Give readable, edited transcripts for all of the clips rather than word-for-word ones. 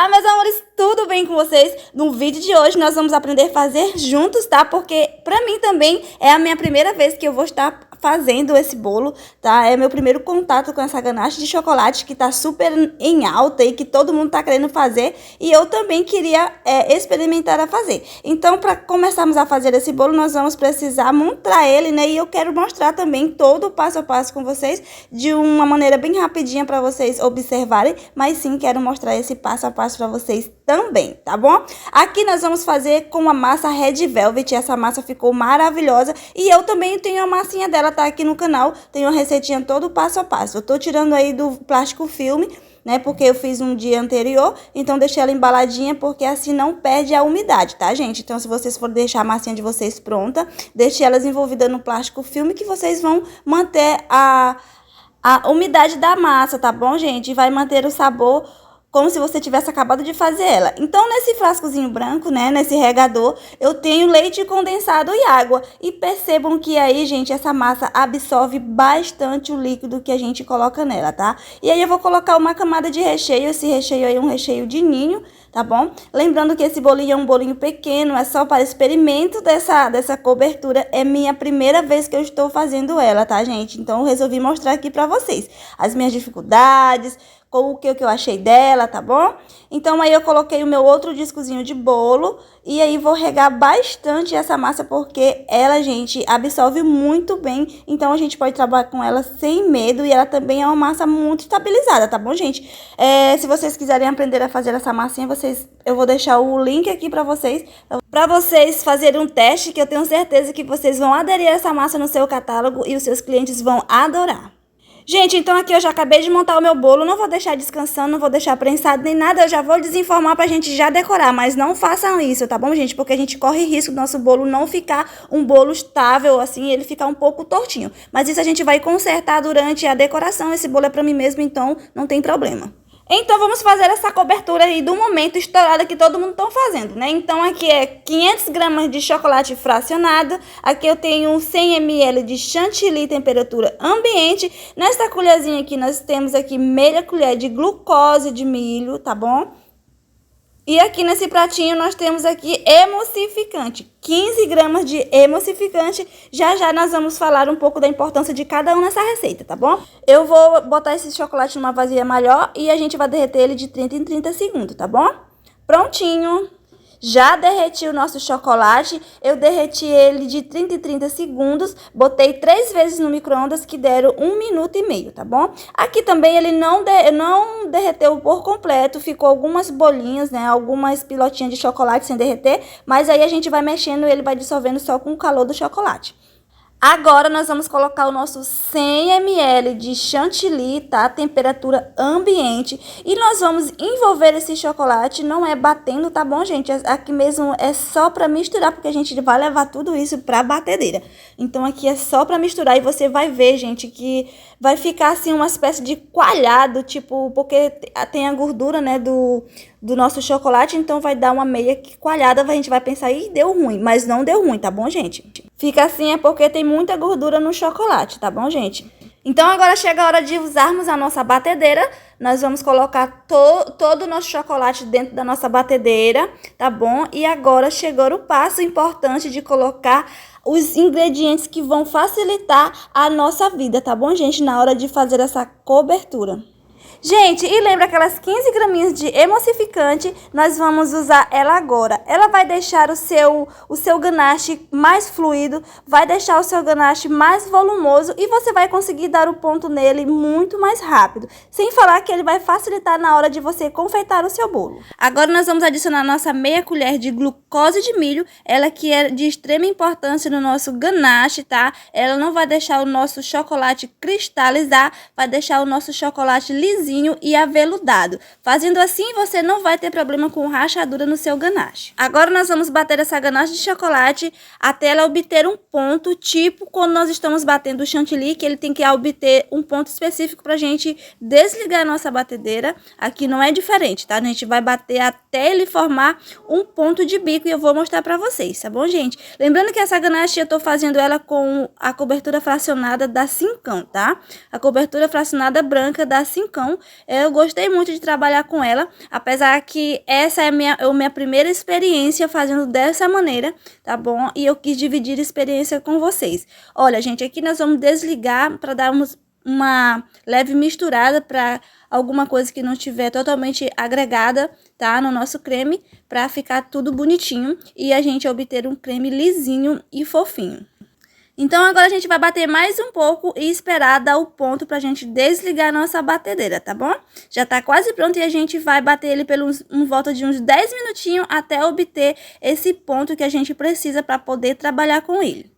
Olá, meus amores, tudo bem com vocês? No vídeo de hoje nós vamos aprender a fazer juntos, tá? Porque pra mim também é a minha primeira vez que eu vou estar fazendo esse bolo, tá? É meu primeiro contato com essa ganache de chocolate que tá super em alta e que todo mundo tá querendo fazer. E eu também queria experimentar a fazer. Então, para começarmos a fazer esse bolo, nós vamos precisar montar ele, né? E eu quero mostrar também todo o passo a passo com vocês de uma maneira bem rapidinha para vocês observarem. Mas sim, quero mostrar esse passo a passo para vocês também, tá bom? Aqui nós vamos fazer com a massa Red Velvet. Essa massa ficou maravilhosa e eu também tenho a massinha dela, tá aqui no canal. Tem uma receitinha todo passo a passo. Eu tô tirando aí do plástico filme, né? Porque eu fiz um dia anterior, então deixei ela embaladinha porque assim não perde a umidade, tá, gente? Então se vocês forem deixar a massinha de vocês pronta, deixe elas envolvidas no plástico filme que vocês vão manter a umidade da massa, tá bom, gente? E vai manter o sabor como se você tivesse acabado de fazer ela. Então, nesse frascozinho branco, né, nesse regador, eu tenho leite condensado e água. E percebam que aí, gente, essa massa absorve bastante o líquido que a gente coloca nela, tá? E aí eu vou colocar uma camada de recheio. Esse recheio aí é um recheio de ninho, tá bom? Lembrando que esse bolinho é um bolinho pequeno, é só para experimento dessa cobertura. É minha primeira vez que eu estou fazendo ela, tá, gente? Então, eu resolvi mostrar aqui para vocês as minhas dificuldades, com o que eu achei dela, tá bom? Então, aí eu coloquei o meu outro discozinho de bolo e aí vou regar bastante essa massa porque ela, gente, absorve muito bem. Então, a gente pode trabalhar com ela sem medo e ela também é uma massa muito estabilizada, tá bom, gente? Se vocês quiserem aprender a fazer essa massinha, eu vou deixar o link aqui pra vocês fazerem um teste que eu tenho certeza que vocês vão aderir a essa massa no seu catálogo e os seus clientes vão adorar. Gente, então aqui eu já acabei de montar o meu bolo, não vou deixar descansando, não vou deixar prensado nem nada, eu já vou desenformar pra gente já decorar, mas não façam isso, tá bom, gente? Porque a gente corre risco do nosso bolo não ficar um bolo estável, assim, ele ficar um pouco tortinho. Mas isso a gente vai consertar durante a decoração, esse bolo é pra mim mesmo, então não tem problema. Então, vamos fazer essa cobertura aí do momento estourada que todo mundo está fazendo, né? Então, aqui é 500 gramas de chocolate fracionado. Aqui eu tenho 100 ml de chantilly, temperatura ambiente. Nesta colherzinha aqui, nós temos aqui meia colher de glucose de milho, tá bom? E aqui nesse pratinho nós temos aqui emulsificante, 15 gramas de emulsificante. Já já nós vamos falar um pouco da importância de cada um nessa receita, tá bom? Eu vou botar esse chocolate numa vasilha maior e a gente vai derreter ele de 30 em 30 segundos, tá bom? Prontinho! Já derreti o nosso chocolate, eu derreti ele de 30 em 30 segundos, botei 3 vezes no micro-ondas que deram 1 minuto e meio, tá bom? Aqui também ele não derreteu por completo, ficou algumas bolinhas, né, algumas pilotinhas de chocolate sem derreter, mas aí a gente vai mexendo e ele vai dissolvendo só com o calor do chocolate. Agora, nós vamos colocar o nosso 100 ml de chantilly, tá? Temperatura ambiente. E nós vamos envolver esse chocolate, não é batendo, tá bom, gente? Aqui mesmo é só pra misturar, porque a gente vai levar tudo isso pra batedeira. Então, aqui é só pra misturar e você vai ver, gente, que vai ficar assim uma espécie de coalhado, tipo, porque tem a gordura, né, do nosso chocolate, então vai dar uma meia coalhada, a gente vai pensar, ih, deu ruim, mas não deu ruim, tá bom, gente? Fica assim é porque tem muita gordura no chocolate, tá bom, gente? Então, agora chega a hora de usarmos a nossa batedeira. Nós vamos colocar todo o nosso chocolate dentro da nossa batedeira, tá bom? E agora chegou o passo importante de colocar os ingredientes que vão facilitar a nossa vida, tá bom, gente? Na hora de fazer essa cobertura. Gente, e lembra aquelas 15 graminhas de emulsificante, nós vamos usar ela agora. Ela vai deixar o seu ganache mais fluido, vai deixar o seu ganache mais volumoso e você vai conseguir dar o ponto nele muito mais rápido. Sem falar que ele vai facilitar na hora de você confeitar o seu bolo. Agora nós vamos adicionar nossa meia colher de glucose de milho, ela que é de extrema importância no nosso ganache, tá? Ela não vai deixar o nosso chocolate cristalizar, vai deixar o nosso chocolate lisinho e aveludado. Fazendo assim, você não vai ter problema com rachadura no seu ganache. Agora nós vamos bater essa ganache de chocolate até ela obter um ponto, tipo quando nós estamos batendo o chantilly, que ele tem que obter um ponto específico pra gente desligar a nossa batedeira. Aqui não é diferente, tá? A gente vai bater até ele formar um ponto de bico e eu vou mostrar pra vocês, tá bom, gente? Lembrando que essa ganache eu tô fazendo ela com a cobertura fracionada da Cincão, tá? A cobertura fracionada branca da Cincão. Então, eu gostei muito de trabalhar com ela, apesar que essa é a minha primeira experiência fazendo dessa maneira, tá bom? E eu quis dividir a experiência com vocês. Olha, gente, aqui nós vamos desligar para darmos uma leve misturada para alguma coisa que não estiver totalmente agregada, tá? No nosso creme, para ficar tudo bonitinho e a gente obter um creme lisinho e fofinho. Então, agora a gente vai bater mais um pouco e esperar dar o ponto pra gente desligar a nossa batedeira, tá bom? Já tá quase pronto e a gente vai bater ele volta de uns 10 minutinhos até obter esse ponto que a gente precisa para poder trabalhar com ele.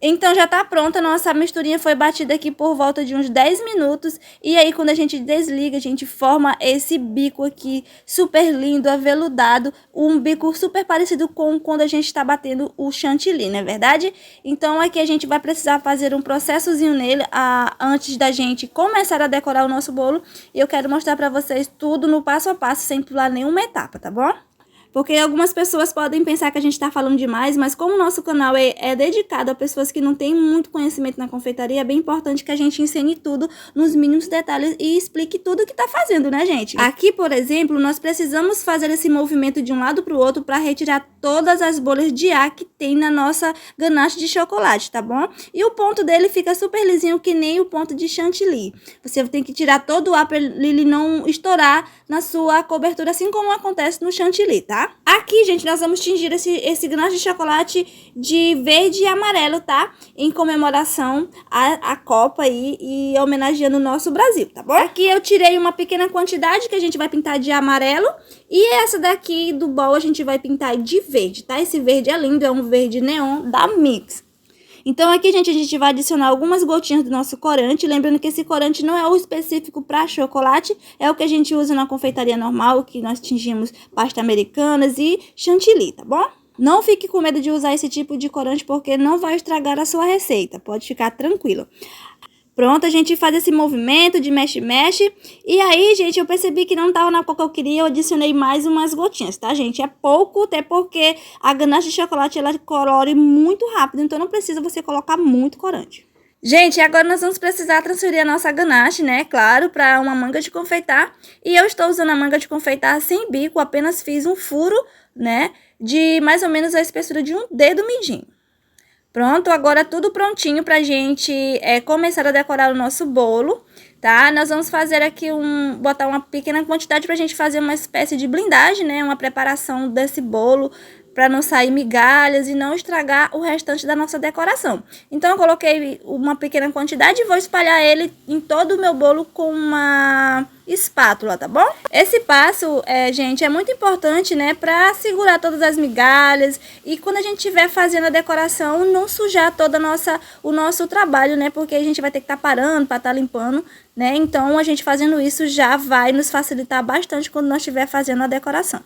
Então, já tá pronta, nossa misturinha foi batida aqui por volta de uns 10 minutos. E aí, quando a gente desliga, a gente forma esse bico aqui, super lindo, aveludado. Um bico super parecido com quando a gente tá batendo o chantilly, não é verdade? Então, aqui a gente vai precisar fazer um processozinho nele antes da gente começar a decorar o nosso bolo. E eu quero mostrar pra vocês tudo no passo a passo, sem pular nenhuma etapa, tá bom? Porque algumas pessoas podem pensar que a gente está falando demais, mas como o nosso canal é dedicado a pessoas que não têm muito conhecimento na confeitaria, é bem importante que a gente ensine tudo nos mínimos detalhes e explique tudo o que está fazendo, né, gente? Aqui, por exemplo, nós precisamos fazer esse movimento de um lado para o outro para retirar todas as bolhas de ar que tem na nossa ganache de chocolate, tá bom? E o ponto dele fica super lisinho, que nem o ponto de chantilly. Você tem que tirar todo o ar para ele não estourar na sua cobertura, assim como acontece no chantilly, tá? Aqui, gente, nós vamos tingir esse ganache de chocolate de verde e amarelo, tá? Em comemoração à Copa aí e homenageando o nosso Brasil, tá bom? Aqui eu tirei uma pequena quantidade que a gente vai pintar de amarelo e essa daqui do bowl a gente vai pintar de verde, tá? Esse verde é lindo, é um verde neon da Mix. Então, aqui, gente, a gente vai adicionar algumas gotinhas do nosso corante. Lembrando que esse corante não é o específico para chocolate, é o que a gente usa na confeitaria normal, que nós tingimos pasta americanas e chantilly, tá bom? Não fique com medo de usar esse tipo de corante, porque não vai estragar a sua receita. Pode ficar tranquilo. Pronto, a gente faz esse movimento de mexe-mexe. E aí, gente, eu percebi que não tava na cor que eu queria. Eu adicionei mais umas gotinhas, tá, gente? É pouco, até porque a ganache de chocolate, ela colore muito rápido. Então, não precisa você colocar muito corante. Gente, agora nós vamos precisar transferir a nossa ganache, né? Claro, para uma manga de confeitar. E eu estou usando a manga de confeitar sem bico. Apenas fiz um furo, né? De mais ou menos a espessura de um dedo mindinho. Pronto, agora tudo prontinho pra gente começar a decorar o nosso bolo, tá? Nós vamos fazer aqui botar uma pequena quantidade pra gente fazer uma espécie de blindagem, né? Uma preparação desse bolo para não sair migalhas e não estragar o restante da nossa decoração. Então, eu coloquei uma pequena quantidade e vou espalhar ele em todo o meu bolo com uma espátula, tá bom? Esse passo, gente, é muito importante, né, para segurar todas as migalhas e quando a gente estiver fazendo a decoração, não sujar toda o nosso trabalho, né, porque a gente vai ter que estar parando para estar limpando, né? Então, a gente fazendo isso já vai nos facilitar bastante quando nós estiver fazendo a decoração.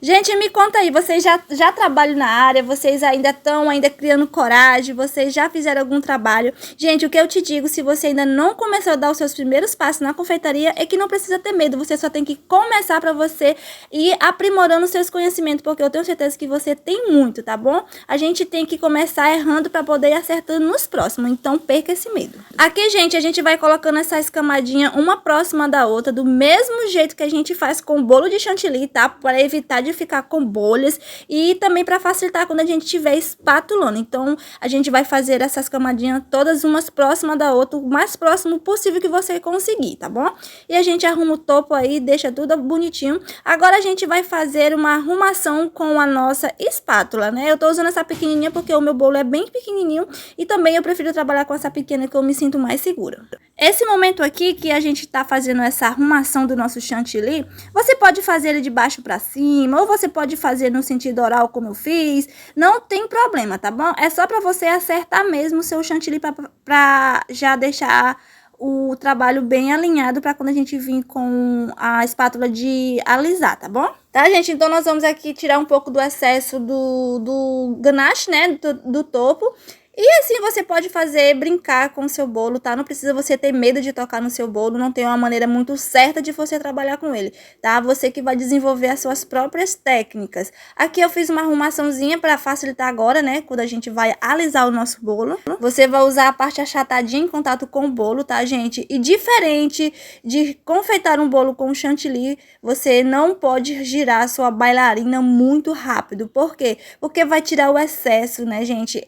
Gente, me conta aí, vocês já trabalham na área, vocês ainda estão criando coragem, vocês já fizeram algum trabalho? Gente, o que eu te digo, se você ainda não começou a dar os seus primeiros passos na confeitaria, é que não precisa ter medo, você só tem que começar para você ir aprimorando os seus conhecimentos, porque eu tenho certeza que você tem muito, tá bom? A gente tem que começar errando para poder ir acertando nos próximos, então perca esse medo. Aqui, gente, a gente vai colocando essas camadinhas uma próxima da outra, do mesmo jeito que a gente faz com o bolo de chantilly, tá? Para evitar de ficar com bolhas e também para facilitar quando a gente estiver espatulando. Então, a gente vai fazer essas camadinhas todas umas próximas da outra, o mais próximo possível que você conseguir, tá bom? E a gente arruma o topo aí, deixa tudo bonitinho. Agora, a gente vai fazer uma arrumação com a nossa espátula, né? Eu tô usando essa pequenininha porque o meu bolo é bem pequenininho e também eu prefiro trabalhar com essa pequena que eu me sinto mais segura. Esse momento aqui que a gente tá fazendo essa arrumação do nosso chantilly, você pode fazer ele de baixo para cima ou você pode fazer no sentido oral como eu fiz, não tem problema, tá bom? É só para você acertar mesmo o seu chantilly para já deixar o trabalho bem alinhado para quando a gente vir com a espátula de alisar, tá bom? Tá, gente? Então, nós vamos aqui tirar um pouco do excesso do ganache, né, do topo. E assim você pode fazer, brincar com o seu bolo, tá? Não precisa você ter medo de tocar no seu bolo, não tem uma maneira muito certa de você trabalhar com ele, tá? Você que vai desenvolver as suas próprias técnicas. Aqui eu fiz uma arrumaçãozinha para facilitar agora, né? Quando a gente vai alisar o nosso bolo. Você vai usar a parte achatadinha em contato com o bolo, tá, gente? E diferente de confeitar um bolo com chantilly, você não pode girar a sua bailarina muito rápido. Por quê? Porque vai tirar o excesso, né, gente?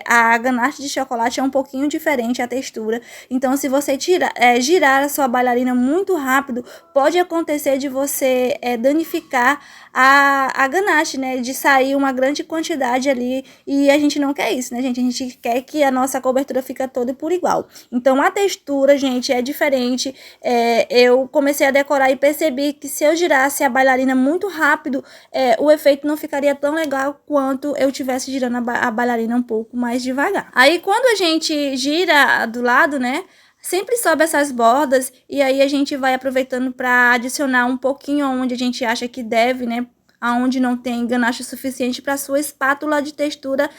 A ganache de chocolate é um pouquinho diferente a textura, então se você girar a sua bailarina muito rápido, pode acontecer de você danificar a ganache, né, de sair uma grande quantidade ali, e a gente não quer isso, né, gente? A gente quer que a nossa cobertura fique toda por igual. Então a textura, gente, é diferente. Eu comecei a decorar e percebi que se eu girasse a bailarina muito rápido, o efeito não ficaria tão legal quanto eu tivesse girando a bailarina um pouco mais devagar. Aí quando a gente gira do lado, né, sempre sobe essas bordas, e aí a gente vai aproveitando para adicionar um pouquinho onde a gente acha que deve, né, aonde não tem ganache suficiente para sua espátula de textura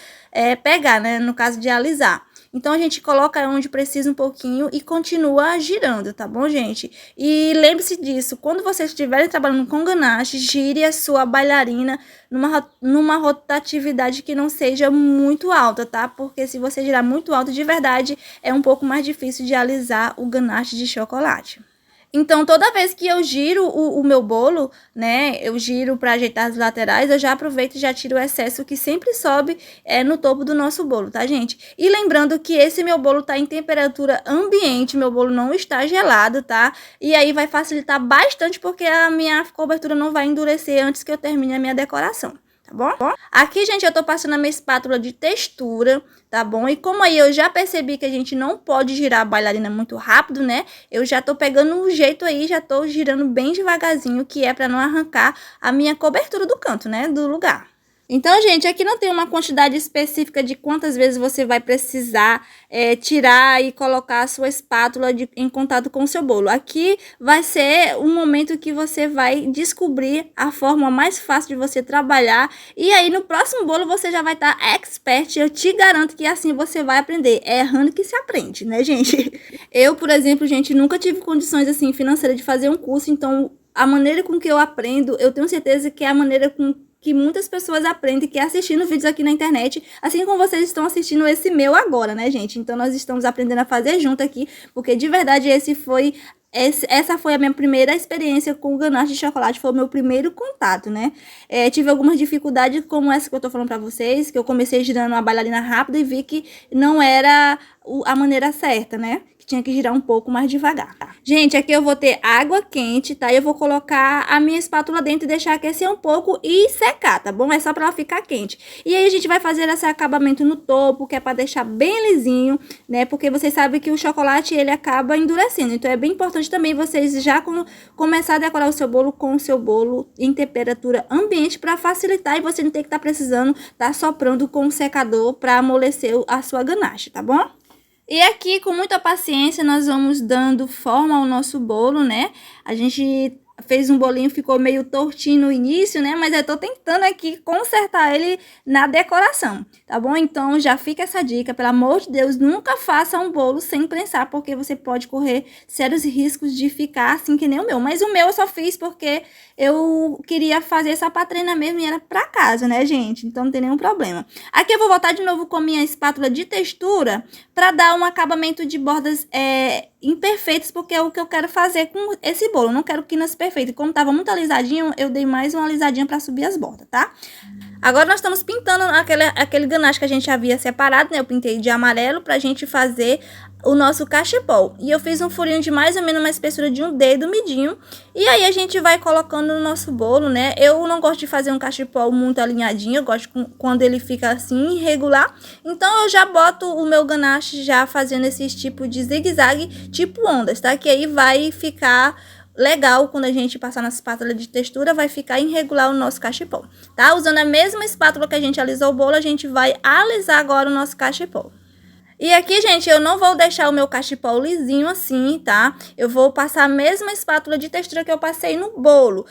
pegar, né, no caso de alisar. Então a gente coloca onde precisa um pouquinho e continua girando, tá bom, gente? E lembre-se disso, quando vocês estiverem trabalhando com ganache, gire a sua bailarina numa rotatividade que não seja muito alta, tá? Porque se você girar muito alto, de verdade, é um pouco mais difícil de alisar o ganache de chocolate. Então, toda vez que eu giro o meu bolo, né, eu giro para ajeitar as laterais, eu já aproveito e já tiro o excesso que sempre sobe no topo do nosso bolo, tá, gente? E lembrando que esse meu bolo tá em temperatura ambiente, meu bolo não está gelado, tá? E aí vai facilitar bastante porque a minha cobertura não vai endurecer antes que eu termine a minha decoração. Tá bom? Aqui, gente, eu tô passando a minha espátula de textura, tá bom? E como aí eu já percebi que a gente não pode girar a bailarina muito rápido, né? Eu já tô pegando um jeito aí, já tô girando bem devagarzinho, que é pra não arrancar a minha cobertura do canto, né? Do lugar. Então, gente, aqui não tem uma quantidade específica de quantas vezes você vai precisar tirar e colocar a sua espátula em contato com o seu bolo. Aqui vai ser um momento que você vai descobrir a forma mais fácil de você trabalhar. E aí, no próximo bolo, você já vai estar expert. Eu te garanto que assim você vai aprender. É errando que se aprende, né, gente? Eu, por exemplo, gente, nunca tive condições assim financeiras de fazer um curso. Então, a maneira com que eu aprendo, eu tenho certeza que é a maneira com que muitas pessoas aprendem, que é assistindo vídeos aqui na internet, assim como vocês estão assistindo esse meu agora, né, gente? Então, nós estamos aprendendo a fazer junto aqui, porque de verdade essa foi a minha primeira experiência com o ganache de chocolate, foi o meu primeiro contato, né? Tive algumas dificuldades como essa que eu tô falando pra vocês, que eu comecei girando uma bailarina rápida e vi que não era a maneira certa, né? Que tinha que girar um pouco mais devagar. Gente, aqui eu vou ter água quente, tá? Eu vou colocar a minha espátula dentro e deixar aquecer um pouco e secar, tá bom? É só pra ela ficar quente. E aí a gente vai fazer esse acabamento no topo, que é pra deixar bem lisinho, né? Porque vocês sabem que o chocolate, ele acaba endurecendo. Então, é bem importante também vocês já começar a decorar o seu bolo com o seu bolo em temperatura ambiente pra facilitar e você não ter que estar precisando estar soprando com um secador pra amolecer a sua ganache, tá bom? E aqui, com muita paciência, nós vamos dando forma ao nosso bolo, né? A gente fez um bolinho, ficou meio tortinho no início, né? Mas eu tô tentando aqui consertar ele na decoração, tá bom? Então, já fica essa dica, pelo amor de Deus, nunca faça um bolo sem prensar, porque você pode correr sérios riscos de ficar assim que nem o meu. Mas o meu eu só fiz porque eu queria fazer essa patrina mesmo e era pra casa, né, gente? Então, não tem nenhum problema. Aqui eu vou voltar de novo com a minha espátula de textura pra dar um acabamento de bordas imperfeitas, porque é o que eu quero fazer com esse bolo. Eu não quero quinas perfeitas. Como tava muito alisadinho, eu dei mais uma alisadinha pra subir as bordas, tá? Agora nós estamos pintando aquele ganache que a gente havia separado, né? Eu pintei de amarelo pra gente fazer o nosso cachepol. E eu fiz um furinho de mais ou menos uma espessura de um dedo midinho. E aí a gente vai colocando no nosso bolo, né? Eu não gosto de fazer um cachepol muito alinhadinho. Eu gosto quando ele fica assim, irregular. Então eu já boto o meu ganache já fazendo esse tipo de zigue-zague, tipo ondas, tá? Que aí vai ficar legal quando a gente passar na espátula de textura, vai ficar irregular o nosso cachepol, tá? Usando a mesma espátula que a gente alisou o bolo, a gente vai alisar agora o nosso cachepol. E aqui, gente, eu não vou deixar o meu cachepol lisinho assim, tá? Eu vou passar a mesma espátula de textura que eu passei no bolo.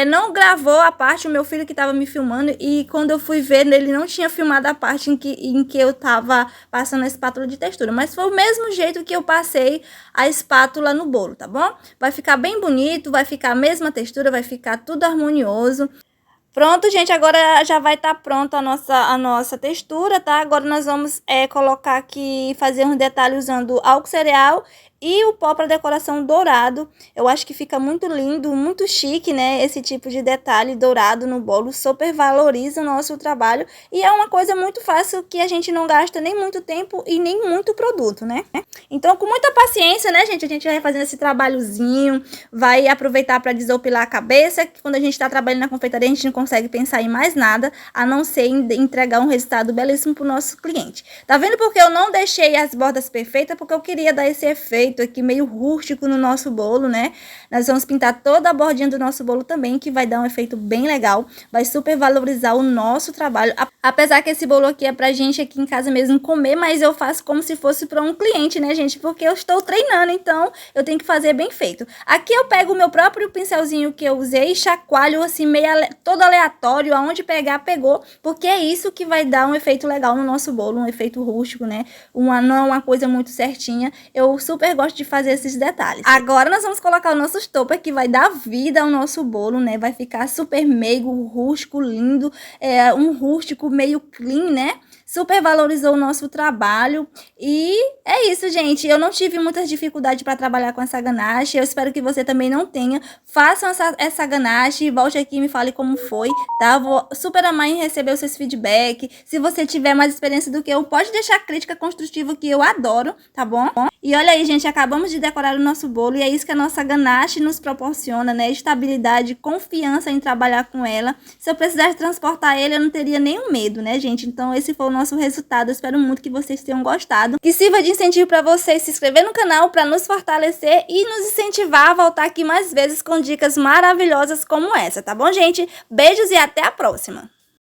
Não gravou a parte, o meu filho que tava me filmando, e quando eu fui ver, ele não tinha filmado a parte em que eu tava passando a espátula de textura. Mas foi o mesmo jeito que eu passei a espátula no bolo, tá bom? Vai ficar bem bonito, vai ficar a mesma textura, vai ficar tudo harmonioso. Pronto, gente, agora já vai estar pronta a nossa textura, tá? Agora nós vamos colocar aqui, fazer um detalhe usando álcool cereal e o pó para decoração dourado. Eu acho que fica muito lindo, muito chique, né? Esse tipo de detalhe dourado no bolo super valoriza o nosso trabalho e é uma coisa muito fácil que a gente não gasta nem muito tempo e nem muito produto, né? Então, com muita paciência, né, gente? A gente vai fazendo esse trabalhozinho, vai aproveitar para desopilar a cabeça, que quando a gente está trabalhando na confeitaria, a gente não consegue pensar em mais nada, a não ser em entregar um resultado belíssimo para o nosso cliente. Tá vendo porque eu não deixei as bordas perfeitas? Porque eu queria dar esse efeito aqui meio rústico no nosso bolo, né? Nós vamos pintar toda a bordinha do nosso bolo também, que vai dar um efeito bem legal, vai super valorizar o nosso trabalho. Apesar que esse bolo aqui é pra gente aqui em casa mesmo comer, mas eu faço como se fosse para um cliente, né, gente? Porque eu estou treinando, então eu tenho que fazer bem feito. Aqui eu pego o meu próprio pincelzinho que eu usei, chacoalho assim meio todo aleatório, aonde pegar, pegou, porque é isso que vai dar um efeito legal no nosso bolo, um efeito rústico, né? Não é uma coisa muito certinha. Eu super gosto de fazer esses detalhes. Agora nós vamos colocar o nosso topper que vai dar vida ao nosso bolo, né? Vai ficar super meigo, rústico, lindo, um rústico meio clean, né? Super valorizou o nosso trabalho. E é isso, gente. Eu não tive muitas dificuldades para trabalhar com essa ganache. Eu espero que você também não tenha. Façam essa ganache. Volte aqui e me fale como foi, tá? Vou super amar em receber os seus feedback. Se você tiver mais experiência do que eu, pode deixar crítica construtiva que eu adoro, tá bom? E olha aí, gente. Acabamos de decorar o nosso bolo. E é isso que a nossa ganache nos proporciona, né? Estabilidade, confiança em trabalhar com ela. Se eu precisasse transportar ele, eu não teria nenhum medo, né, gente? Então, esse foi o nosso resultado. Eu espero muito que vocês tenham gostado. Que sirva de incentivo para vocês se inscrever no canal para nos fortalecer e nos incentivar a voltar aqui mais vezes com dicas maravilhosas como essa, tá bom, gente? Beijos e até a próxima!